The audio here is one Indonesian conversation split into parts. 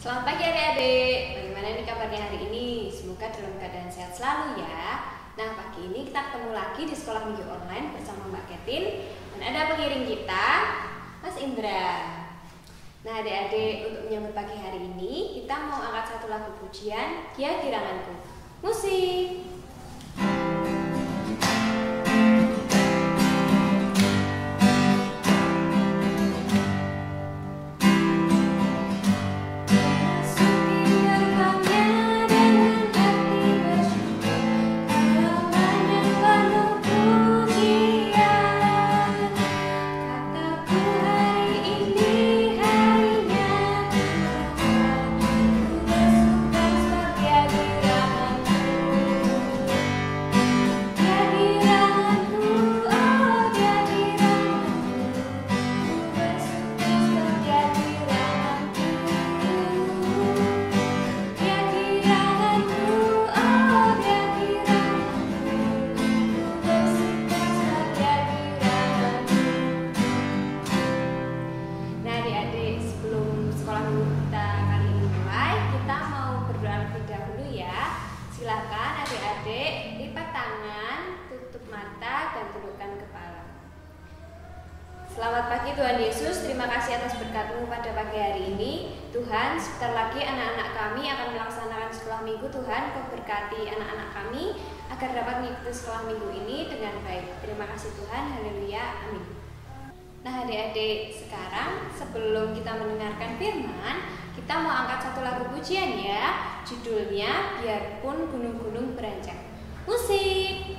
Selamat pagi adik-adik, bagaimana nih kabarnya hari ini? Semoga dalam keadaan sehat selalu ya. Nah, pagi ini kita ketemu lagi di sekolah minggu online bersama Mbak Ketin. Dan ada pengiring kita, Mas Indra. Nah adik-adik, untuk menyambut pagi hari ini kita mau angkat satu lagu pujian, Dia Kiranganku. Musik. Silakan adik-adik lipat tangan, tutup mata, dan tundukkan kepala. Selamat pagi Tuhan Yesus, terima kasih atas berkat-Mu pada pagi hari ini. Tuhan, sebentar lagi anak-anak kami akan melaksanakan sekolah minggu. Tuhan, Kau berkati anak-anak kami agar dapat mengikuti sekolah minggu ini dengan baik. Terima kasih Tuhan, haleluya, amin. Nah adik-adik, sekarang sebelum kita mendengarkan firman, kita mau angkat satu lagu pujian ya. Judulnya Biarpun Gunung-gunung Beranjak. Musik.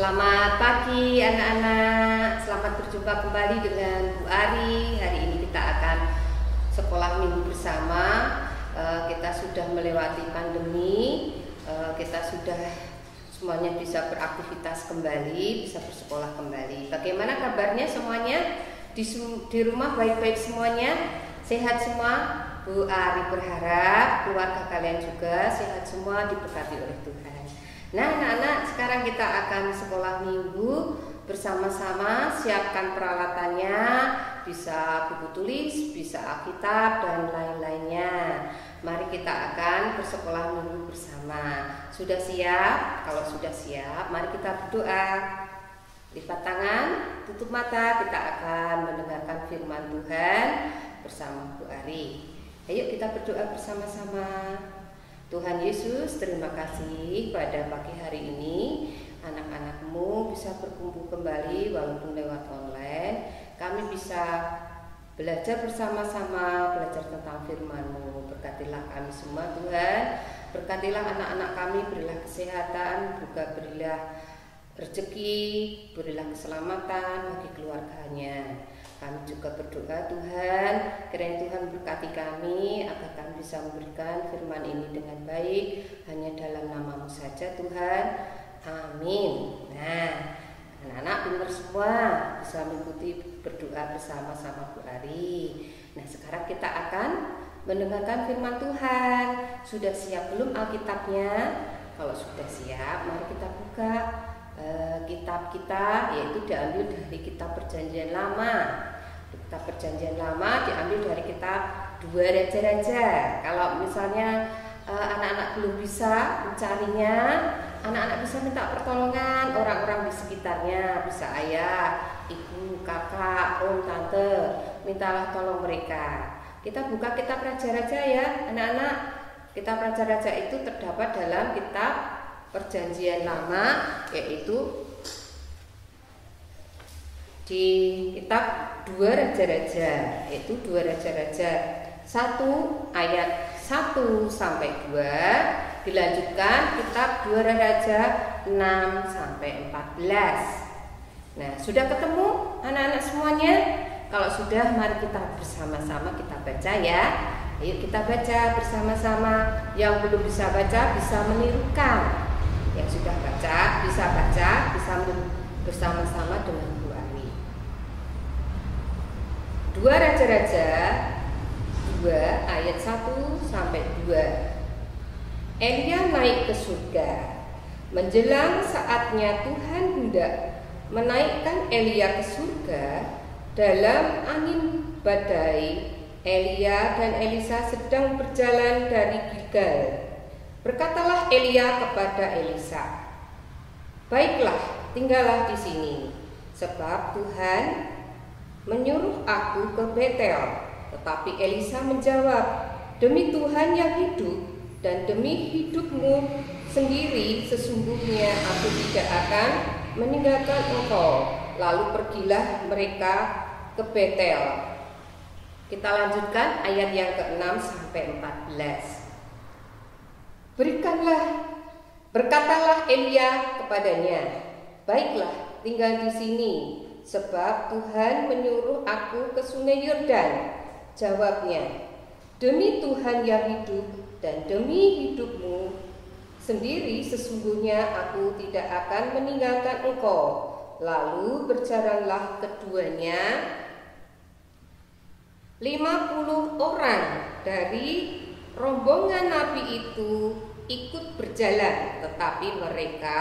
Selamat pagi anak-anak, selamat berjumpa kembali dengan Bu Ari. Hari ini kita akan sekolah minggu bersama. Kita sudah melewati pandemi, kita sudah semuanya bisa beraktivitas kembali, bisa bersekolah kembali. Bagaimana kabarnya semuanya? Di rumah baik-baik semuanya? Sehat semua? Bu Ari berharap keluarga kalian juga sehat semua, diberkati oleh Tuhan. Nah anak-anak, sekarang kita akan sekolah minggu bersama-sama. Siapkan peralatannya, bisa buku tulis, bisa Alkitab dan lain-lainnya. Mari kita akan bersekolah minggu bersama. Sudah siap? Kalau sudah siap, mari kita berdoa. Lipat tangan, tutup mata, kita akan mendengarkan firman Tuhan bersama Bu Ari. Ayo kita berdoa bersama-sama. Tuhan Yesus, terima kasih pada pagi hari ini anak-anak-Mu bisa berkumpul kembali walaupun lewat online. Kami bisa belajar bersama-sama, belajar tentang firman-Mu. Berkatilah kami semua Tuhan, berkatilah anak-anak kami, berilah kesehatan, juga berilah rezeki, berilah keselamatan bagi keluarganya. Kami juga berdoa Tuhan, kiranya Tuhan berkati kami agar kami bisa memberikan firman ini dengan baik, hanya dalam nama-Mu saja Tuhan, amin. Nah anak-anak dengar semua, bisa mengikuti berdoa bersama-sama Bu Ari. Nah sekarang kita akan mendengarkan firman Tuhan. Sudah siap belum Alkitabnya? Kalau sudah siap, mari kita buka kitab kita, yaitu diambil dari kitab Perjanjian Lama. Kitab Perjanjian Lama diambil dari kitab 2 Raja-Raja. Kalau misalnya anak-anak belum bisa mencarinya, anak-anak bisa minta pertolongan orang-orang di sekitarnya, bisa ayah, ibu, kakak, om, tante, mintalah tolong mereka. Kita buka kitab Raja-Raja ya anak-anak. Kitab Raja-Raja itu terdapat dalam kitab Perjanjian Lama, yaitu di kitab 2 Raja-Raja, yaitu 2 Raja-Raja 1 ayat 1 sampai 2, dilanjutkan kitab 2 Raja 6 sampai 14. Nah, sudah ketemu anak-anak semuanya? Kalau sudah, mari kita bersama-sama kita baca ya. Ayo kita baca bersama-sama. Yang belum bisa baca bisa menirukan. Yang sudah baca, bisa meniru bersama-sama dengan Bu Ari. 2 Raja-Raja 2 ayat 1 sampai 2. Elia naik ke surga. Menjelang saatnya Tuhan hendak menaikkan Elia ke surga, dalam angin badai Elia dan Elisa sedang berjalan dari Gilgal. Berkatalah Elia kepada Elisa, "Baiklah, tinggallah di sini, sebab Tuhan menyuruh aku ke Betel." Tetapi Elisa menjawab, "Demi Tuhan yang hidup dan demi hidupmu sendiri, sesungguhnya aku tidak akan meninggalkan engkau." Lalu pergilah mereka ke Betel. Kita lanjutkan ayat yang ke-6 sampai 14. Berkatalah Elia kepadanya, "Baiklah, tinggal di sini, sebab Tuhan menyuruh aku ke sungai Yordan." Jawabnya, "Demi Tuhan yang hidup dan demi hidupmu sendiri, sesungguhnya aku tidak akan meninggalkan engkau." Lalu berjalanlah keduanya. 50 orang dari rombongan Nabi itu ikut berjalan, tetapi mereka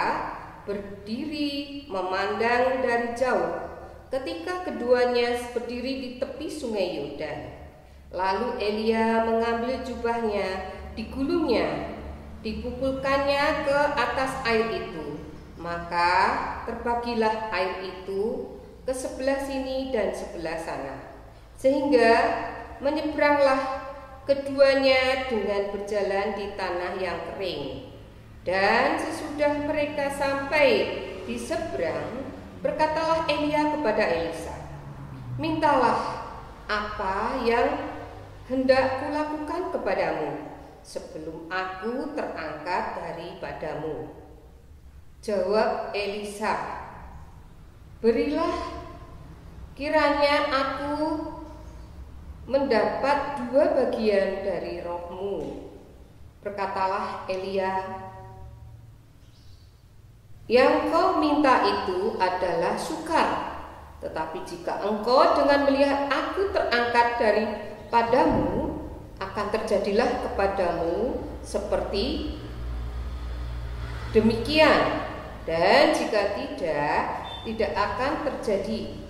berdiri memandang dari jauh ketika keduanya berdiri di tepi sungai Yordan. Lalu Elia mengambil jubahnya, digulungnya, dipukulkannya ke atas air itu. Maka terbagilah air itu ke sebelah sini dan sebelah sana, sehingga menyeberanglah keduanya dengan berjalan di tanah yang kering. Dan sesudah mereka sampai di seberang, berkatalah Elia kepada Elisa, "Mintalah apa yang hendak kulakukan kepadamu sebelum aku terangkat daripadamu." Jawab Elisa, "Berilah kiranya aku mendapat 2 bagian dari rohmu." Berkatalah Elia, "Yang kau minta itu adalah sukar, tetapi jika engkau dengan melihat aku terangkat daripadamu, akan terjadilah kepadamu seperti demikian. Dan jika tidak akan terjadi."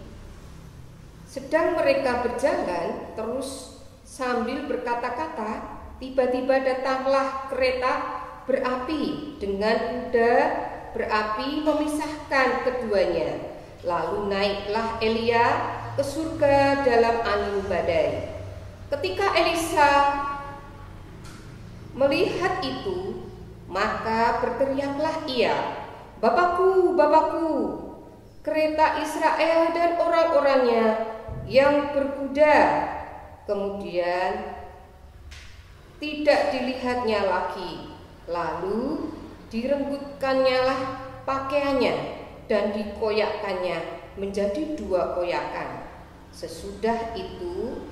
Sedang mereka berjalan terus sambil berkata-kata, tiba-tiba datanglah kereta berapi dengan kuda berapi memisahkan keduanya. Lalu naiklah Elia ke surga dalam angin badai. Ketika Elisa melihat itu, maka berteriaklah ia, "Bapakku, Bapakku, kereta Israel dan orang-orangnya yang berkuda." Kemudian tidak dilihatnya lagi. Lalu direnggutkannya lah pakaiannya dan dikoyakkannya menjadi 2 koyakan. Sesudah itu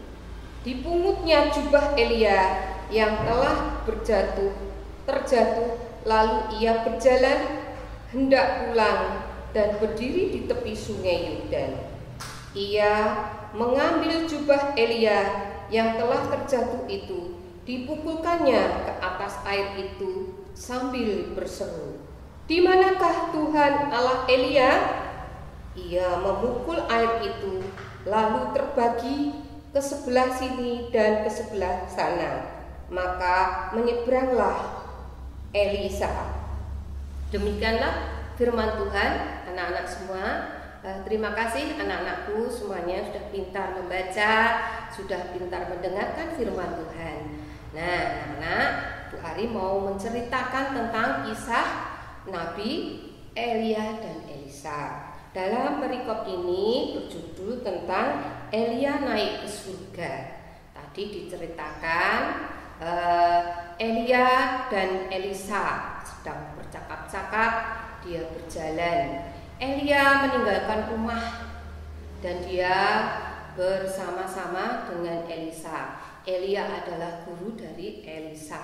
dipungutnya jubah Elia yang telah terjatuh, lalu ia berjalan hendak pulang dan berdiri di tepi sungai Yordan. Ia mengambil jubah Elia yang telah terjatuh itu, dipukulkannya ke atas air itu sambil berseru, "Di manakah Tuhan Allah Elia?" Ia memukul air itu, lalu terbagi ke sebelah sini dan ke sebelah sana. Maka menyeberanglah Elisa. Demikianlah firman Tuhan, anak-anak semua. Terima kasih anak-anakku semuanya sudah pintar membaca, sudah pintar mendengarkan firman Tuhan. Nah, anak-anak, Bu Ari mau menceritakan tentang kisah Nabi Elia dan Elisa. Dalam perikop ini berjudul tentang Elia naik ke surga. Tadi diceritakan Elia dan Elisa sedang bercakap-cakap, dia berjalan. Elia meninggalkan rumah dan dia bersama-sama dengan Elisa. Elia adalah guru dari Elisa.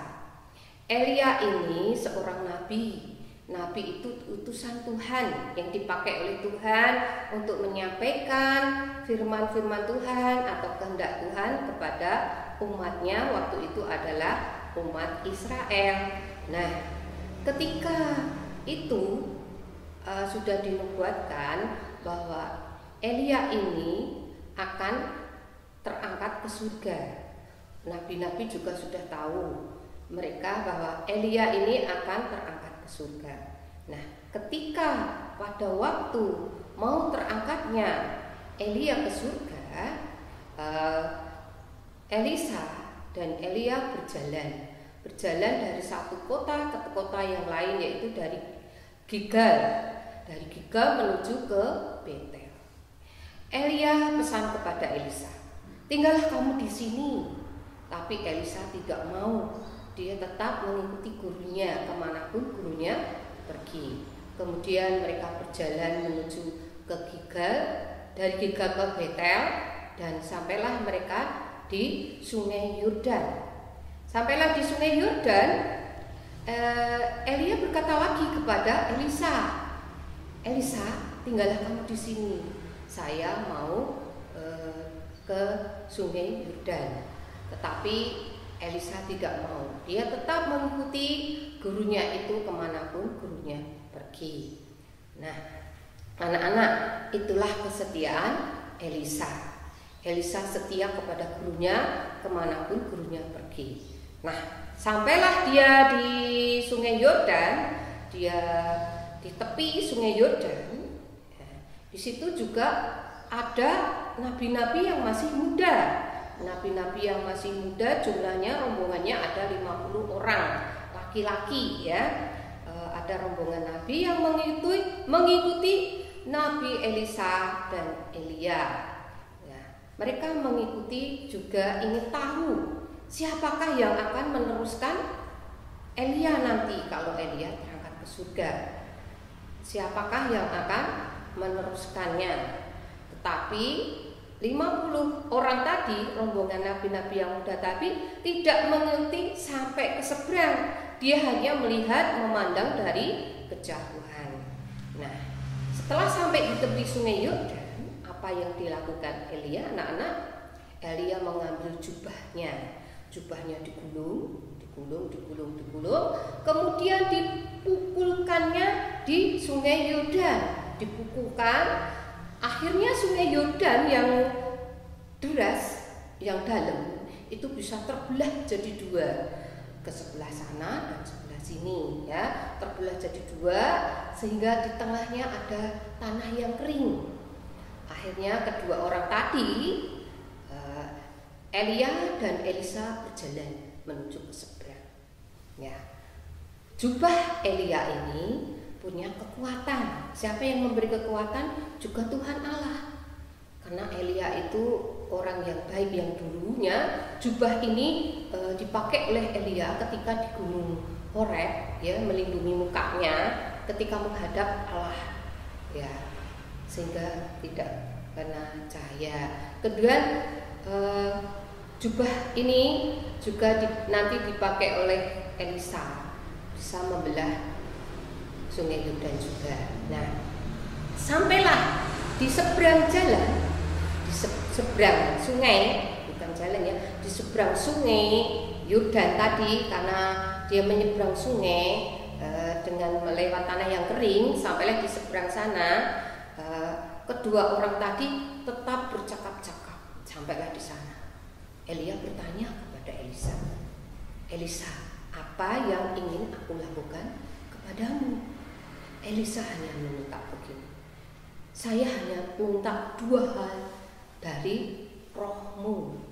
Elia ini seorang nabi. Nabi itu utusan Tuhan yang dipakai oleh Tuhan untuk menyampaikan firman-firman Tuhan atau kehendak Tuhan kepada umatnya, waktu itu adalah umat Israel. Nah, ketika itu sudah dinubuatkan bahwa Elia ini akan terangkat ke surga. Nabi-nabi juga sudah tahu mereka bahwa Elia ini akan terangkat ke surga. Nah, ketika pada waktu mau terangkatnya Elia ke surga, Elisa dan Elia berjalan dari satu kota ke kota yang lain, yaitu dari Gilgal menuju ke Betel. Elia pesan kepada Elisa, "Tinggallah kamu di sini." Tapi Elisa tidak mau. Dia tetap mengikuti gurunya kemanapun gurunya pergi. Kemudian mereka berjalan menuju ke Gilgal, dari Gilgal ke Betel, dan sampailah mereka di Sungai Yordan. Sampailah di Sungai Yordan, Elia berkata lagi kepada Elisa, "Elisa, tinggallah kamu di sini. Saya mau ke Sungai Yordan." Tetapi Elisa tidak mau. Dia tetap mengikuti gurunya itu kemanapun gurunya pergi. Nah, anak-anak, itulah kesetiaan Elisa. Elisa setia kepada gurunya kemanapun gurunya pergi. Nah, sampailah dia di Sungai Yordan, dia di tepi Sungai Yordan. Di situ juga ada nabi-nabi yang masih muda. Nabi-nabi yang masih muda, jumlahnya rombongannya ada 50 orang laki-laki ya. Ada rombongan nabi yang mengikuti Nabi Elisa dan Elia ya. Mereka mengikuti juga ingin tahu siapakah yang akan meneruskan Elia nanti kalau Elia terangkat ke surga. Siapakah yang akan meneruskannya. Tetapi 50 orang tadi, rombongan nabi-nabi yang muda tadi, tidak mengikuti sampai ke seberang. Dia hanya melihat, memandang dari kejauhan. Nah, setelah sampai di tepi Sungai Yordan, apa yang dilakukan Elia, anak-anak? Elia mengambil jubahnya. Jubahnya digulung, kemudian dipukulkannya di Sungai Yordan. Dipukulkan. Akhirnya Sungai Yordan yang deras, yang dalam, itu bisa terbelah jadi dua, ke sebelah sana dan sebelah sini ya, terbelah jadi dua, sehingga di tengahnya ada tanah yang kering. Akhirnya kedua orang tadi, Elia dan Elisa, berjalan menuju ke seberang ya. Jubah Elia ini punya kekuatan. Siapa yang memberi kekuatan? Juga Tuhan Allah. Karena Elia itu orang yang baik, yang dulunya jubah ini dipakai oleh Elia ketika di Gunung Horeb ya, melindungi mukanya ketika menghadap Allah ya, sehingga tidak kena cahaya. Kedua, jubah ini juga nanti dipakai oleh Elisa, bisa membelah Sungai Yordan juga. Nah, sampailah di seberang jalan, di seberang sungai, bukan jalan ya, di seberang Sungai Yordan tadi, karena dia menyeberang sungai, dengan melewati tanah yang kering, sampailah di seberang sana. Kedua orang tadi tetap bercakap-cakap. Sampailah di sana. Elia bertanya kepada Elisa, Elisa, apa yang ingin aku lakukan kepadamu? Elisa hanya meminta begini, saya hanya minta 2 hal dari rohmu,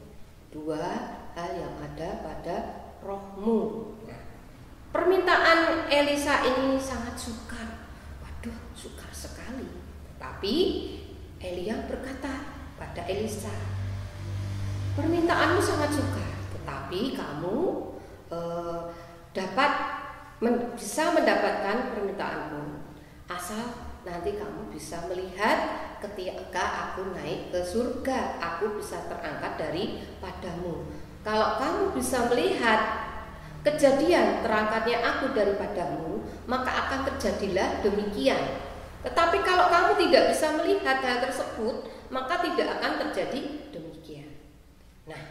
2 hal yang ada pada rohmu. Nah, permintaan Elisa ini sangat sukar. Waduh, sukar sekali. Tapi Elia berkata pada Elisa, permintaanmu sangat sukar, tetapi kamu bisa mendapatkan permintaanmu asal nanti kamu bisa melihat ketika aku naik ke surga, aku bisa terangkat daripadamu. Kalau kamu bisa melihat kejadian terangkatnya aku daripadamu, maka akan terjadilah demikian. Tetapi kalau kamu tidak bisa melihat hal tersebut, maka tidak akan terjadi demikian. Nah,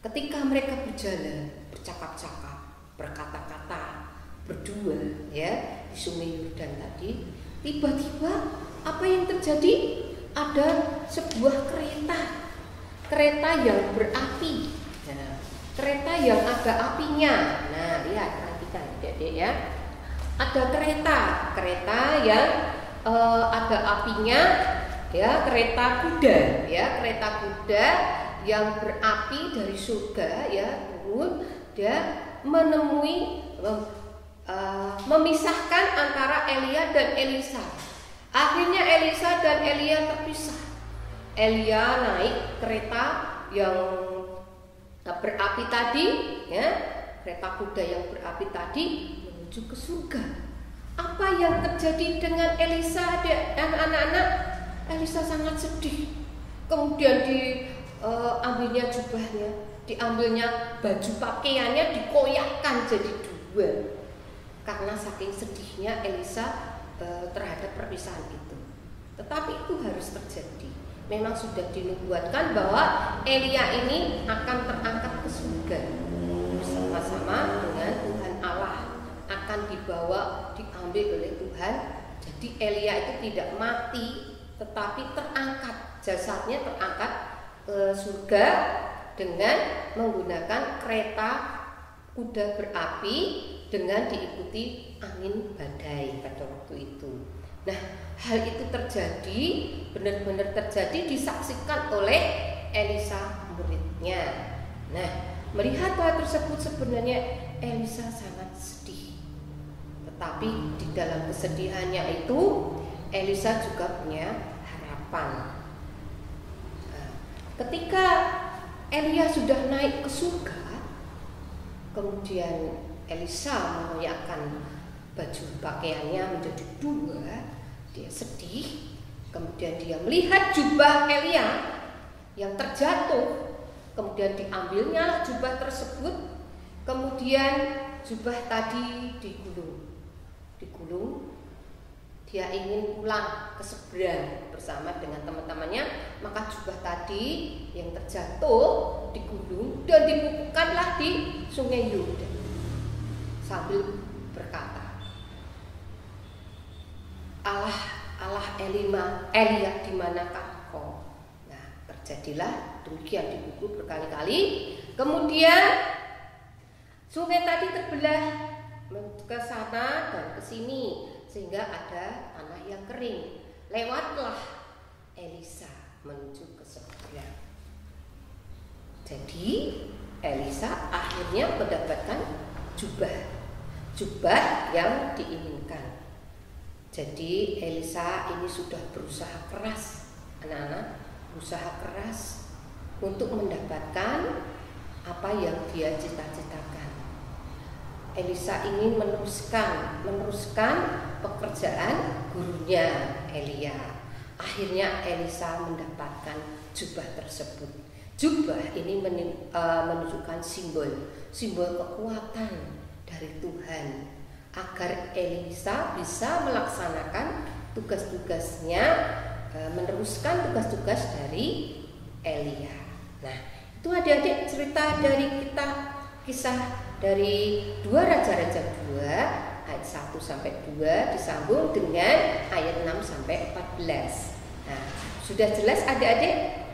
ketika mereka berjalan, bercakap-cakap, berkata-kata, berdua ya di Sungai Yordan tadi, tiba-tiba apa yang terjadi? Ada sebuah kereta yang berapi. Nah, kereta yang ada apinya. Nah, lihat, perhatikan Adik-adik ya. Ada kereta yang ada apinya, ya, kereta kuda, ya, kereta kuda yang berapi dari surga, ya, turun, dia menemui, memisahkan antara Elia dan Elisa. Akhirnya Elisa dan Elia terpisah. Elia naik kereta yang berapi tadi, ya, kereta kuda yang berapi tadi menuju ke surga. Apa yang terjadi dengan Elisa dan anak-anak? Elisa sangat sedih. Kemudian diambilnya jubahnya, diambilnya baju pakaiannya, dikoyakkan jadi 2. Karena saking sedihnya Elisa terhadap perpisahan itu. Tetapi itu harus terjadi. Memang sudah dinubuatkan bahwa Elia ini akan terangkat ke surga bersama-sama dengan Tuhan Allah, akan diambil oleh Tuhan. Jadi Elia itu tidak mati, tetapi terangkat, jasadnya terangkat ke surga dengan menggunakan kereta kuda berapi dengan diikuti angin badai pada waktu itu. Nah, hal itu terjadi, benar-benar terjadi, disaksikan oleh Elisa muridnya. Nah, melihat hal tersebut sebenarnya Elisa sangat sedih. Tetapi di dalam kesedihannya itu Elisa juga punya harapan. Nah, ketika Elia sudah naik ke surga, kemudian Elisa mengoyakkan baju pakaiannya menjadi 2. Dia sedih. Kemudian dia melihat jubah Elia yang terjatuh. Kemudian diambilnya jubah tersebut. Kemudian jubah tadi digulung. Dia ingin pulang ke seberang bersama dengan teman-temannya. Maka jubah tadi yang terjatuh digulung dan dibukukanlah di Sungai Yordan, sambil berkata, Allah Elia, di manakah kau? Nah, terjadilah demikian di buku berkali-kali. Kemudian sungai tadi terbelah ke sana dan ke sini sehingga ada tanah yang kering. Lewatlah Elisa menuju ke seberang. Jadi Elisa akhirnya mendapatkan jubah yang diinginkan. Jadi Elisa ini sudah berusaha keras, anak-anak, berusaha keras untuk mendapatkan apa yang dia cita-citakan. Elisa ingin meneruskan pekerjaan gurunya Elia. Akhirnya Elisa mendapatkan jubah tersebut. Jubah ini menunjukkan simbol kekuatan dari Tuhan, agar Elisa bisa melaksanakan tugas-tugasnya, meneruskan tugas-tugas dari Elia. Nah, itu adik-adik cerita dari kisah dari 2 Raja-Raja 2 ayat 1 sampai 2 disambung dengan ayat 6 sampai 14. Nah, sudah jelas adik-adik?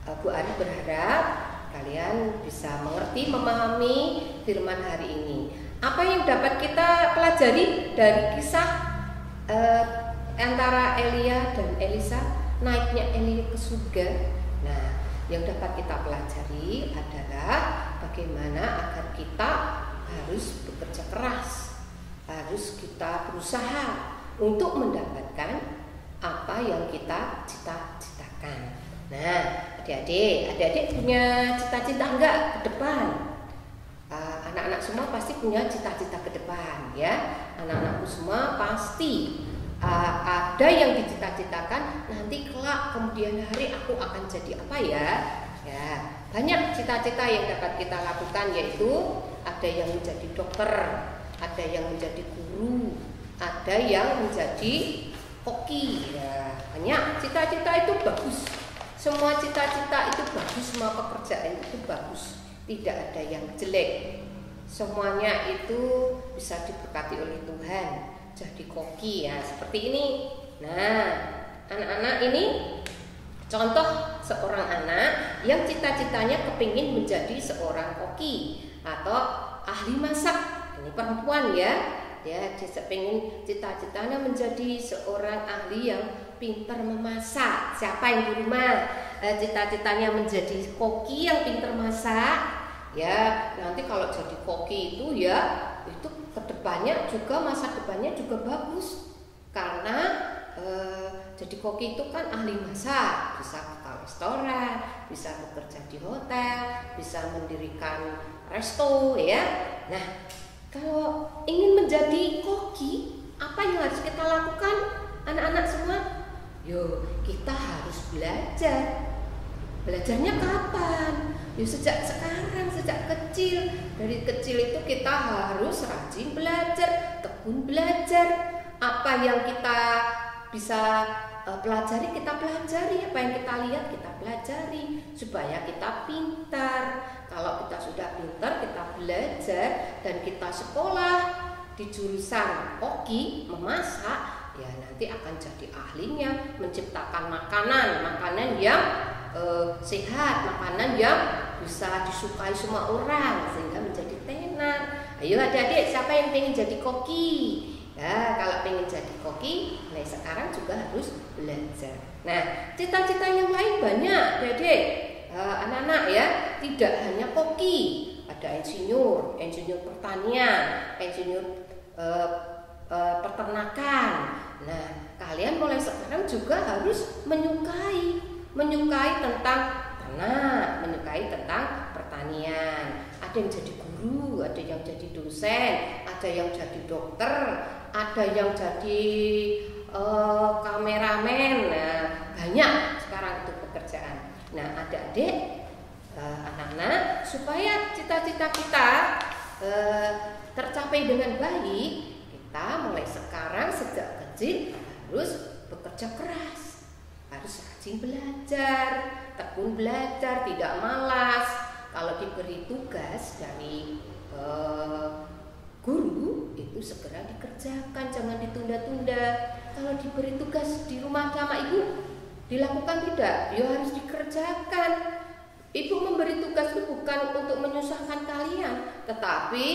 Bu Ari berharap kalian bisa mengerti, memahami firman hari ini. Apa yang dapat kita pelajari dari kisah antara Elia dan Elisa, naiknya Elia ke surga? Nah, yang dapat kita pelajari adalah bagaimana agar kita harus bekerja keras, harus kita berusaha untuk mendapatkan apa yang kita cita-citakan. Nah, adik-adik punya cita-cita enggak ke depan? Anak-anak semua pasti punya cita-cita ke depan, ya. Anak-anakku semua pasti ada yang dicita-citakan, nanti kelak kemudian hari aku akan jadi apa ya? Ya, banyak cita-cita yang dapat kita lakukan, yaitu ada yang menjadi dokter, ada yang menjadi guru, ada yang menjadi koki. Ya, banyak cita-cita itu bagus. Semua cita-cita itu bagus, semua pekerjaan itu bagus. Tidak ada yang jelek. Semuanya itu bisa diberkati oleh Tuhan. Jadi koki ya, seperti ini. Nah, anak-anak ini contoh seorang anak yang cita-citanya kepingin menjadi seorang koki atau ahli masak. Ini perempuan ya. Dia pengen cita-citanya menjadi seorang ahli yang pintar memasak. Siapa yang di rumah cita-citanya menjadi koki yang pintar masak? Ya, nanti kalau jadi koki itu ya, itu kedepannya juga, masa depannya juga bagus. Karena jadi koki itu kan ahli masak, bisa buka restoran, bisa bekerja di hotel, bisa mendirikan resto ya. Nah, kalau ingin menjadi koki, apa yang harus kita lakukan anak-anak semua? Yo, kita harus belajar. Belajarnya kapan? Yo, sejak sekarang, sejak kecil. Dari kecil itu kita harus rajin belajar, tekun belajar. Apa yang kita bisa pelajari, kita pelajari. Apa yang kita lihat, kita pelajari. Supaya kita pintar. Kalau kita sudah pintar, kita belajar dan kita sekolah di jurusan koki, memasak, ya nanti akan jadi ahlinya, menciptakan makanan yang sehat, makanan yang bisa disukai semua orang sehingga menjadi tenar. Ayo adik-adik, siapa yang pengen jadi koki? Ya, kalau pengen jadi koki, nah sekarang juga harus belajar. Nah, cita-cita yang lain banyak, adik-adik. Anak-anak ya, tidak hanya koki, ada insinyur pertanian, insinyur peternakan. Nah, kalian mulai sekarang juga harus menyukai tentang ternak, menyukai tentang pertanian. Ada yang jadi guru, ada yang jadi dosen, ada yang jadi dokter, ada yang jadi kameramen. Nah, banyak sekarang itu pekerjaan. Nah, adik-adik, anak-anak, supaya cita-cita kita tercapai dengan baik, kita mulai sekarang sejak kecil harus bekerja keras, harus rajin belajar, tekun belajar, tidak malas. Kalau diberi tugas dari guru, itu segera dikerjakan, jangan ditunda-tunda. Kalau diberi tugas di rumah sama ibu, dilakukan tidak? Ya harus dikerjakan. Ibu memberi tugas itu bukan untuk menyusahkan kalian, tetapi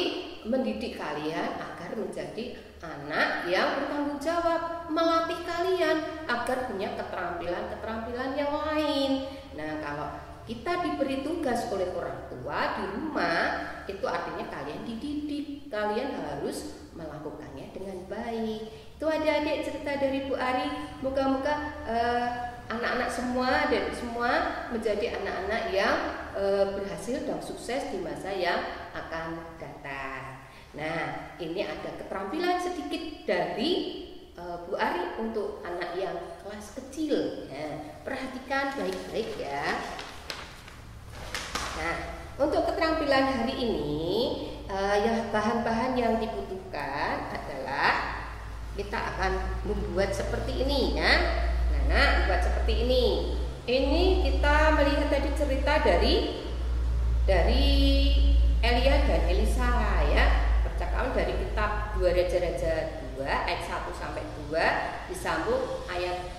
mendidik kalian agar menjadi anak yang bertanggung jawab, melatih kalian agar punya keterampilan-keterampilan yang lain. Nah, kalau kita diberi tugas oleh orang tua di rumah, itu artinya kalian dididik, kalian harus melakukannya dengan baik. Itu adik-adik cerita dari Bu Ari. Moga-moga anak-anak semua dan semua menjadi anak-anak yang berhasil dan sukses di masa yang akan datang. Nah, ini ada keterampilan sedikit dari Bu Ari untuk anak yang kelas kecil. Nah, perhatikan baik-baik ya. Nah, untuk keterampilan hari ini, ya bahan-bahan yang dibutuhkan adalah kita akan membuat seperti ini ya. Nah, buat seperti ini. Ini kita melihat tadi cerita dari Elia dan Elisa ya. Percakapan dari kitab 2 Raja-Raja 2 ayat 1 sampai 2 disambung ayat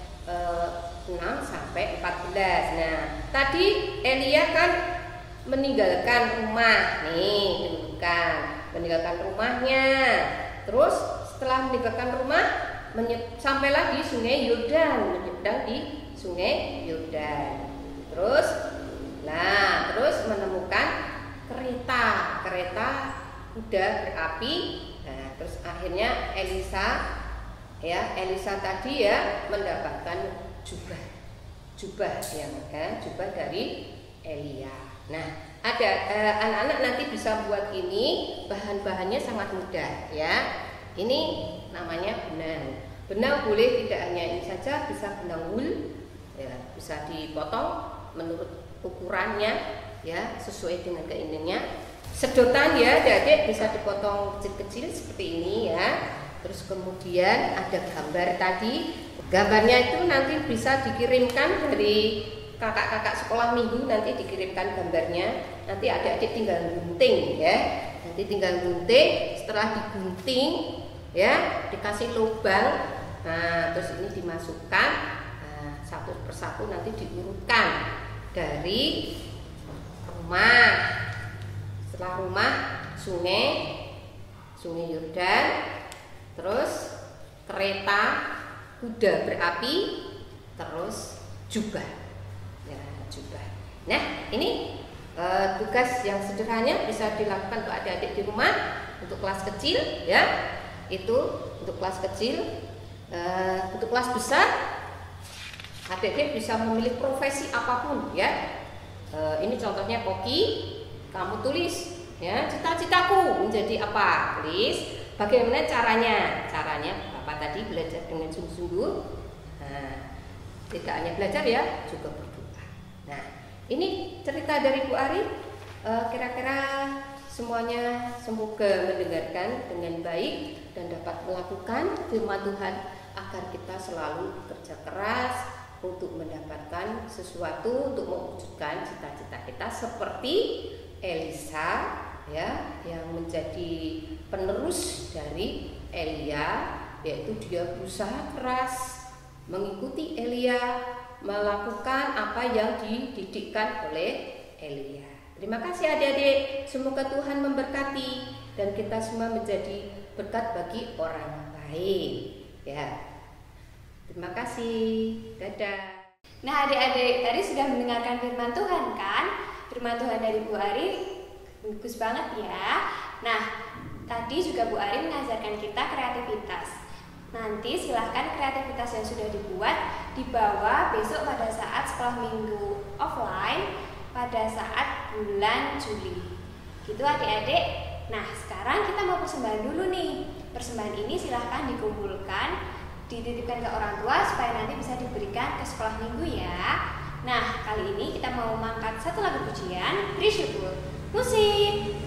6 sampai 14. Nah, tadi Elia kan meninggalkan rumah nih, bukan meninggalkan rumahnya. Terus setelah meninggalkan rumah sampailah di Sungai Yordan, menyeberang di Sungai Yordan. Terus menemukan kereta kuda berapi. Nah, terus akhirnya Elisa tadi ya mendapatkan jubah dari Elia. Nah, ada anak-anak nanti bisa buat ini, bahan-bahannya sangat mudah ya. Ini namanya benang. Benang boleh tidak hanya ini saja, bisa benang wool ya, bisa dipotong menurut ukurannya ya, sesuai dengan keinginannya. Sedotan ya adik-adik bisa dipotong kecil-kecil seperti ini ya. Terus kemudian ada gambar tadi. Gambarnya itu nanti bisa dikirimkan dari kakak-kakak sekolah minggu, nanti dikirimkan gambarnya. Nanti adik-adik tinggal gunting ya. Nanti tinggal gunting, setelah digunting ya, dikasih lubang. Nah, terus ini dimasukkan satu persatu, nanti diurutkan dari rumah. Setelah rumah sungai Yordan, terus kereta kuda berapi, terus jubah. Nah, ini tugas yang sederhana bisa dilakukan untuk adik-adik di rumah untuk kelas kecil ya. Itu untuk kelas kecil. Untuk kelas besar adik-adik bisa memilih profesi apapun ya. Ini contohnya Koki, kamu tulis ya, cita-citaku menjadi apa? Tulis. Bagaimana caranya? Bapak tadi belajar dengan sungguh-sungguh. Nah, tidak hanya belajar ya, juga berdoa. Nah, ini cerita dari Bu Ari. Kira-kira semuanya semoga mendengarkan dengan baik dan dapat melakukan firman Tuhan agar kita selalu bekerja keras untuk mendapatkan sesuatu, untuk mewujudkan cita-cita kita seperti Elisa ya, yang menjadi penerus dari Elia, yaitu dia berusaha keras mengikuti Elia, melakukan apa yang dididikkan oleh Elia. Terima kasih adik-adik, semoga Tuhan memberkati dan kita semua menjadi berkat bagi orang lain ya. Terima kasih, dadah. Nah, adik-adik tadi sudah mendengarkan firman Tuhan kan? Firman Tuhan dari Bu Ari bagus banget ya. Nah, tadi juga Bu Ari mengajarkan kita kreativitas. Nanti silahkan kreativitas yang sudah dibuat dibawa besok pada saat sekolah minggu offline pada saat bulan Juli. Gitu adik-adik. Nah, sekarang kita mau persembahan dulu nih. Persembahan ini silahkan dikumpulkan, dititipkan ke orang tua supaya nanti bisa diberikan ke sekolah minggu ya. Nah, kali ini kita mau mengangkat satu lagu pujian, Beri Syukur. Musik.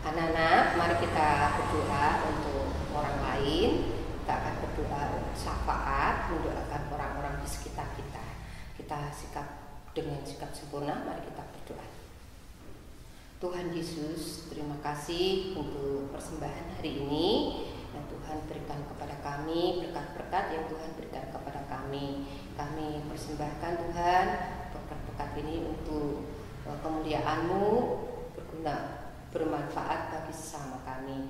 Anak-anak, mari kita berdoa untuk orang lain. Kita akan berdoa syafaat, mendoakan orang-orang di sekitar kita. Kita sikap dengan sikap sempurna, mari kita berdoa. Tuhan Yesus, terima kasih untuk persembahan hari ini yang Tuhan berikan kepada kami, berkat-berkat yang Tuhan berikan kepada kami. Kami persembahkan Tuhan berkat-berkat ini untuk kemuliaan-Mu, berguna, bermanfaat bagi sesama kami.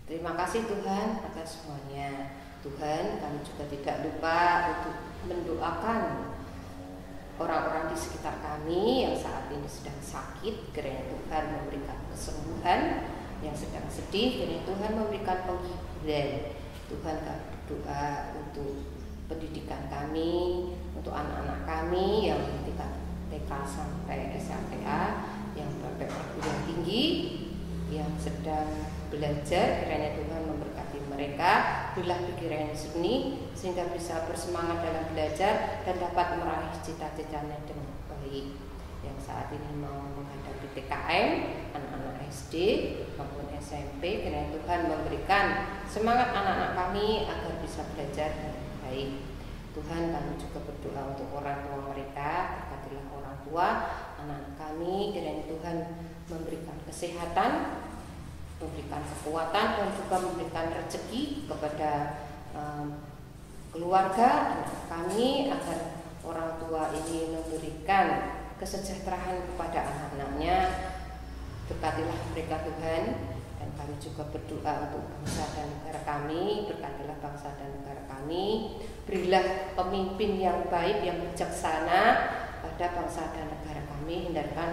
Terima kasih Tuhan atas semuanya. Tuhan, kami juga tidak lupa untuk mendoakan orang-orang di sekitar kami yang saat ini sedang sakit, kiranya Tuhan memberikan kesembuhan, yang sedang sedih, kiranya Tuhan memberikan penghiburan. Tuhan, kami berdoa untuk pendidikan kami, untuk anak-anak kami yang tingkat TK sampai SMPA, yang perguruan tinggi, yang sedang belajar, kiranya Tuhan memberkati mereka, berilah pikiran seni sehingga bisa bersemangat dalam belajar dan dapat meraih cita-citanya dengan baik. Yang saat ini mau menghadapi TKM, anak-anak SD maupun SMP, kiranya Tuhan memberikan semangat anak-anak kami agar bisa belajar dengan baik. Tuhan, kami juga berdoa untuk orang tua mereka, berkatilah orang tua anak-anak kami, kiranya Tuhan memberikan kesehatan, memberikan kekuatan, dan juga memberikan rezeki kepada keluarga anak kami, agar orang tua ini memberikan kesejahteraan kepada anak-anaknya. Berkatilah mereka Tuhan, dan kami juga berdoa untuk bangsa dan negara kami. Berkatilah bangsa dan negara kami, berilah pemimpin yang baik, yang bijaksana pada bangsa dan negara kami. Hindarkan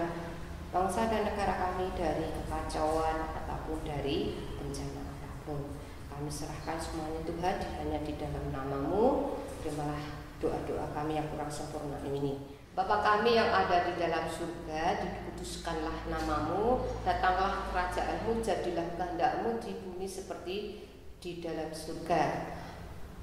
bangsa dan negara kami dari kekacauan ataupun dari bencana apapun. Kami serahkan semuanya Tuhan hanya di dalam nama-Mu. Terimalah doa-doa kami yang kurang sempurna ini. Bapa kami yang ada di dalam surga, dikuduskanlah nama-Mu, datanglah kerajaan-Mu, jadilah kehendak-Mu di bumi seperti di dalam surga.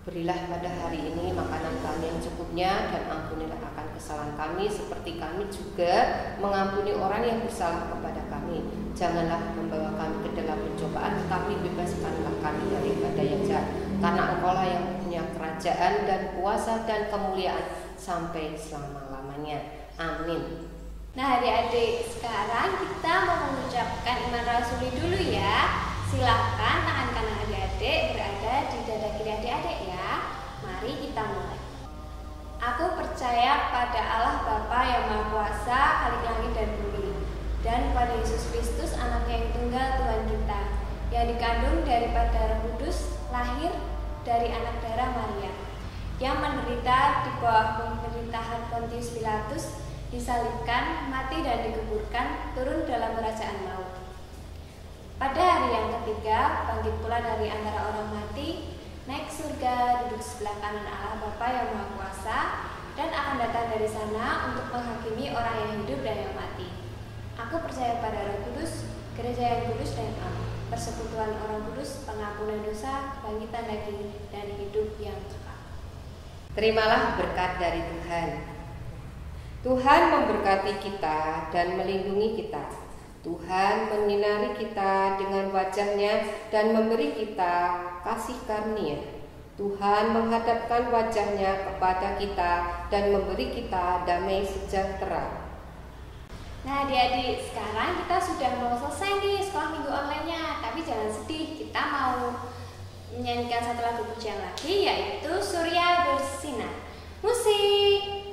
Berilah pada hari ini makanan kami yang cukupnya, dan ampunilah akan kesalahan kami seperti kami juga mengampuni orang yang bersalah kepada kami. Janganlah membawa kami ke dalam pencobaan, tetapi bebaskanlah kami daripada yang jahat. Karena Engkau-lah yang punya kerajaan dan kuasa dan kemuliaan sampai selama-lamanya. Amin. Nah adik-adik, sekarang kita mau mengucapkan iman rasuli dulu ya. Silahkan tangan kanan adik-adik berada di dada kiri adik-adik ya. Mari kita mulai. Aku percaya pada Allah Bapa yang Maha Kuasa, Khalik langit dan bumi, dan pada Yesus Kristus, Anaknya yang tunggal Tuhan kita, yang dikandung daripada Roh Kudus, lahir dari anak darah Maria, yang menderita di bawah pemerintahan Pontius Pilatus, disalibkan, mati dan dikuburkan, turun dalam kerajaan maut. Pada hari yang ketiga, bangkit pula dari antara orang mati, naik surga, duduk sebelah kanan Allah Bapa yang Maha Kuasa, dan akan datang dari sana untuk menghakimi orang yang hidup dan yang mati. Aku percaya pada Roh Kudus, gereja yang kudus dan am, persekutuan orang kudus, pengampunan dosa, kebangkitan daging, dan hidup yang kekal. Terimalah berkat dari Tuhan. Tuhan memberkati kita dan melindungi kita. Tuhan menyinari kita dengan wajah-Nya dan memberi kita kasih karunia. Tuhan menghadapkan wajah-Nya kepada kita dan memberi kita damai sejahtera. Nah adik-adik, sekarang kita sudah mau selesai nih sekolah minggu online-nya. Tapi jangan sedih, kita mau menyanyikan satu lagu pujian lagi, yaitu Surya Bersinar. Musik.